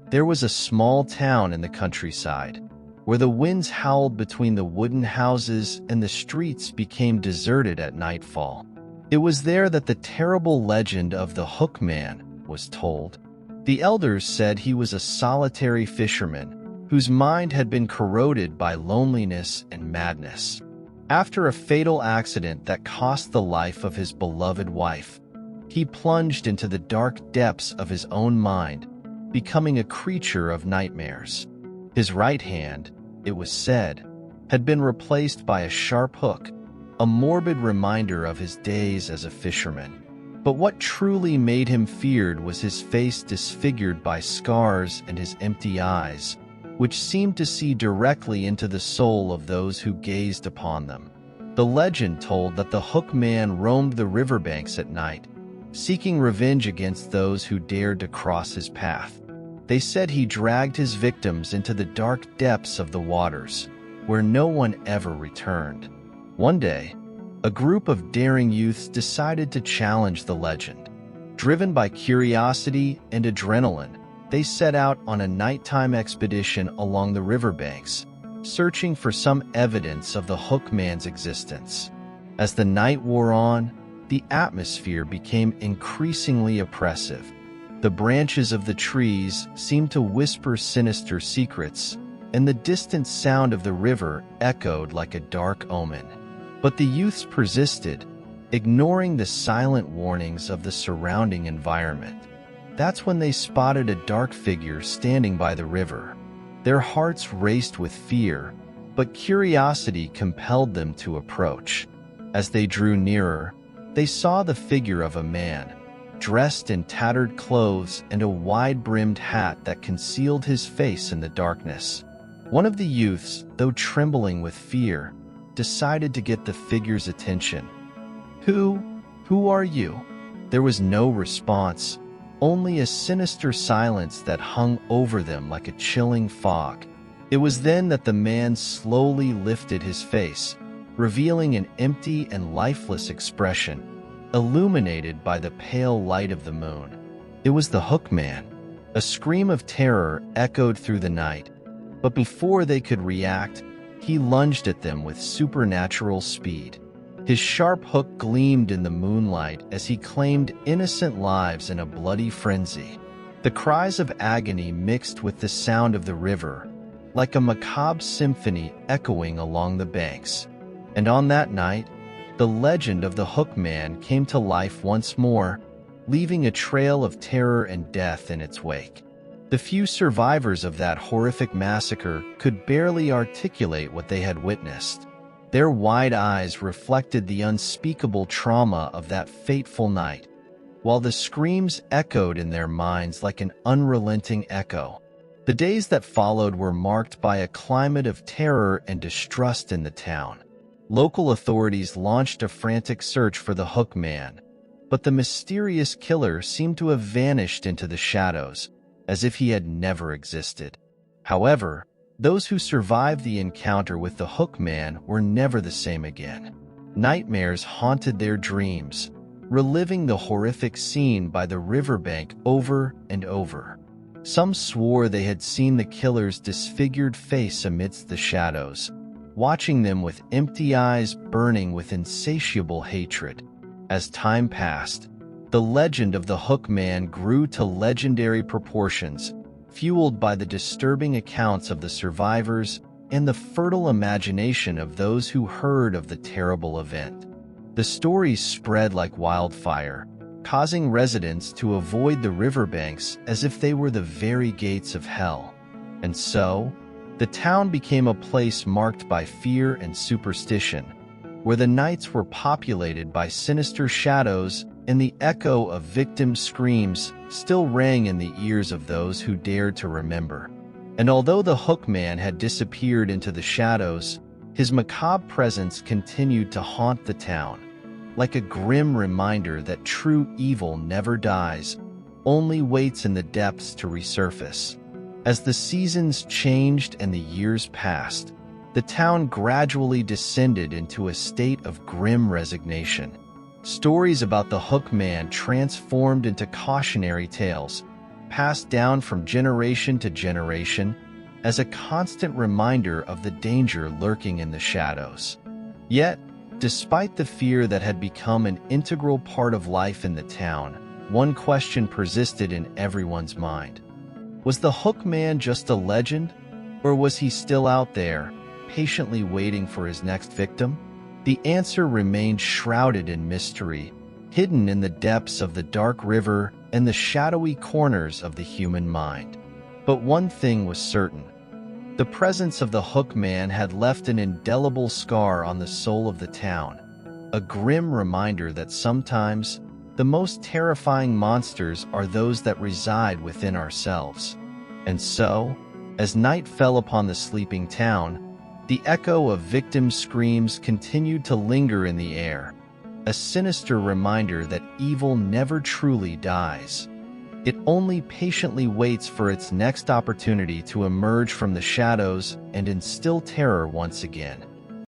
There was a small town in the countryside, where the winds howled between the wooden houses and the streets became deserted at nightfall. It was there that the terrible legend of the Hook Man was told. The elders said he was a solitary fisherman whose mind had been corroded by loneliness and madness. After a fatal accident that cost the life of his beloved wife, he plunged into the dark depths of his own mind, becoming a creature of nightmares. His right hand, it was said, had been replaced by a sharp hook, a morbid reminder of his days as a fisherman. But what truly made him feared was his face disfigured by scars and his empty eyes, which seemed to see directly into the soul of those who gazed upon them. The legend told that the Hook Man roamed the riverbanks at night, seeking revenge against those who dared to cross his path. They said he dragged his victims into the dark depths of the waters, where no one ever returned. One day, a group of daring youths decided to challenge the legend. Driven by curiosity and adrenaline, they set out on a nighttime expedition along the riverbanks, searching for some evidence of the Hook Man's existence. As the night wore on, the atmosphere became increasingly oppressive. The branches of the trees seemed to whisper sinister secrets, and the distant sound of the river echoed like a dark omen. But the youths persisted, ignoring the silent warnings of the surrounding environment. That's when they spotted a dark figure standing by the river. Their hearts raced with fear, but curiosity compelled them to approach. As they drew nearer, they saw the figure of a man, dressed in tattered clothes and a wide-brimmed hat that concealed his face in the darkness. One of the youths, though trembling with fear, decided to get the figure's attention. Who are you?" There was no response, only a sinister silence that hung over them like a chilling fog. It was then that the man slowly lifted his face, revealing an empty and lifeless expression, illuminated by the pale light of the moon. It was the Hook Man. A scream of terror echoed through the night, but before they could react, he lunged at them with supernatural speed. His sharp hook gleamed in the moonlight as he claimed innocent lives in a bloody frenzy. The cries of agony mixed with the sound of the river, like a macabre symphony echoing along the banks. And on that night, the legend of the Hook Man came to life once more, leaving a trail of terror and death in its wake. The few survivors of that horrific massacre could barely articulate what they had witnessed. Their wide eyes reflected the unspeakable trauma of that fateful night, while the screams echoed in their minds like an unrelenting echo. The days that followed were marked by a climate of terror and distrust in the town. Local authorities launched a frantic search for the Hook Man, but the mysterious killer seemed to have vanished into the shadows, as if he had never existed. However, those who survived the encounter with the Hook Man were never the same again. Nightmares haunted their dreams, reliving the horrific scene by the riverbank over and over. Some swore they had seen the killer's disfigured face amidst the shadows, watching them with empty eyes burning with insatiable hatred. As time passed, the legend of the Hook Man grew to legendary proportions, fueled by the disturbing accounts of the survivors and the fertile imagination of those who heard of the terrible event. The stories spread like wildfire, causing residents to avoid the riverbanks as if they were the very gates of hell. And so, the town became a place marked by fear and superstition, where the nights were populated by sinister shadows and the echo of victim screams still rang in the ears of those who dared to remember. And although the Hook Man had disappeared into the shadows, his macabre presence continued to haunt the town, like a grim reminder that true evil never dies, only waits in the depths to resurface. As the seasons changed and the years passed, the town gradually descended into a state of grim resignation. Stories about the Hook Man transformed into cautionary tales, passed down from generation to generation as a constant reminder of the danger lurking in the shadows. Yet, despite the fear that had become an integral part of life in the town, one question persisted in everyone's mind. Was the Hook Man just a legend, or was he still out there, patiently waiting for his next victim? The answer remained shrouded in mystery, hidden in the depths of the dark river and the shadowy corners of the human mind. But one thing was certain. The presence of the Hook Man had left an indelible scar on the soul of the town, a grim reminder that sometimes the most terrifying monsters are those that reside within ourselves. And so, as night fell upon the sleeping town, the echo of victims' screams continued to linger in the air, a sinister reminder that evil never truly dies. It only patiently waits for its next opportunity to emerge from the shadows and instill terror once again.